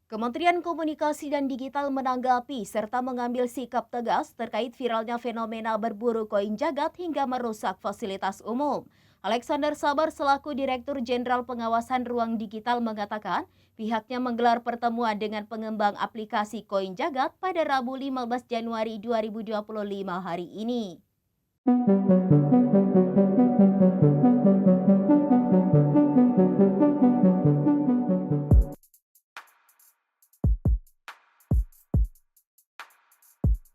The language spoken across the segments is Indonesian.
Kementerian Komunikasi dan Digital menanggapi serta mengambil sikap tegas terkait viralnya fenomena berburu koin jagat hingga merusak fasilitas umum. Alexander Sabar selaku Direktur Jenderal Pengawasan Ruang Digital mengatakan pihaknya menggelar pertemuan dengan pengembang aplikasi koin jagat pada Rabu 15 Januari 2025 hari ini.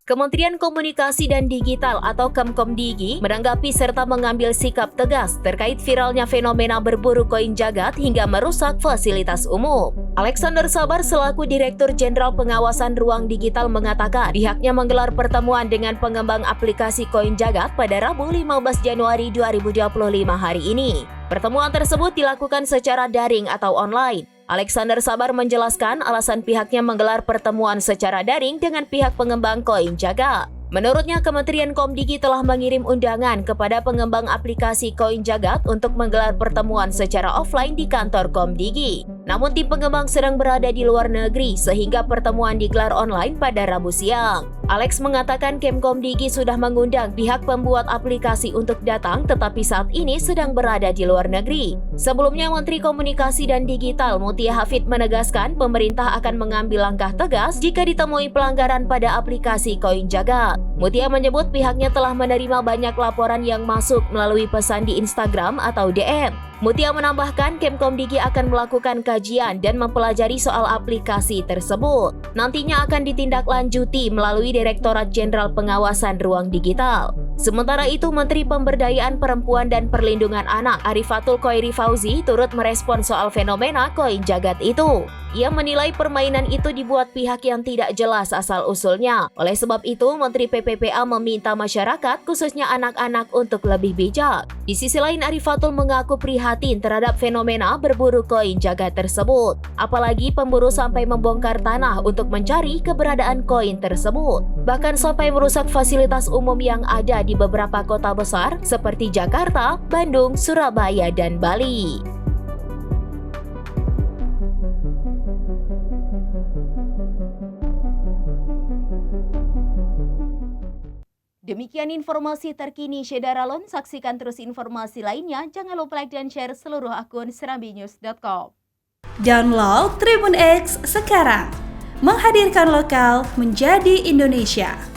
Kementerian Komunikasi dan Digital atau Kemkomdigi menanggapi serta mengambil sikap tegas terkait viralnya fenomena berburu koin jagat hingga merusak fasilitas umum. Alexander Sabar selaku Direktur Jenderal Pengawasan Ruang Digital mengatakan pihaknya menggelar pertemuan dengan pengembang aplikasi koin jagat pada Rabu 15 Januari 2025 hari ini. Pertemuan tersebut dilakukan secara daring atau online. Alexander Sabar menjelaskan alasan pihaknya menggelar pertemuan secara daring dengan pihak pengembang koin jagat. Menurutnya, Kementerian Komdigi telah mengirim undangan kepada pengembang aplikasi koin jagat untuk menggelar pertemuan secara offline di kantor Komdigi. Namun tim pengembang sedang berada di luar negeri sehingga pertemuan digelar online pada Rabu siang. Alex mengatakan Kemkomdigi sudah mengundang pihak pembuat aplikasi untuk datang tetapi saat ini sedang berada di luar negeri. Sebelumnya, Menteri Komunikasi dan Digital Mutia Hafid menegaskan pemerintah akan mengambil langkah tegas jika ditemui pelanggaran pada aplikasi koin jagat. Mutia menyebut pihaknya telah menerima banyak laporan yang masuk melalui pesan di Instagram atau DM. Mutia menambahkan Kemkomdigi akan melakukan kajian dan mempelajari soal aplikasi tersebut. Nantinya akan ditindaklanjuti melalui Direktorat Jenderal Pengawasan Ruang Digital. Sementara itu, Menteri Pemberdayaan Perempuan dan Perlindungan Anak Arifatul Khoiri Fauzi turut merespon soal fenomena koin jagat itu. Ia menilai permainan itu dibuat pihak yang tidak jelas asal-usulnya. Oleh sebab itu, Menteri PPPA meminta masyarakat, khususnya anak-anak, untuk lebih bijak. Di sisi lain, Arifatul mengaku prihatin terhadap fenomena berburu koin jagat tersebut. Apalagi pemburu sampai membongkar tanah untuk mencari keberadaan koin tersebut. Bahkan sampai merusak fasilitas umum yang ada di beberapa kota besar seperti Jakarta, Bandung, Surabaya, dan Bali. Demikian informasi terkini Syedaralon. Saksikan terus informasi lainnya. Jangan lupa like dan share seluruh akun serambinews.com. Download Tribun X sekarang. Menghadirkan lokal menjadi Indonesia.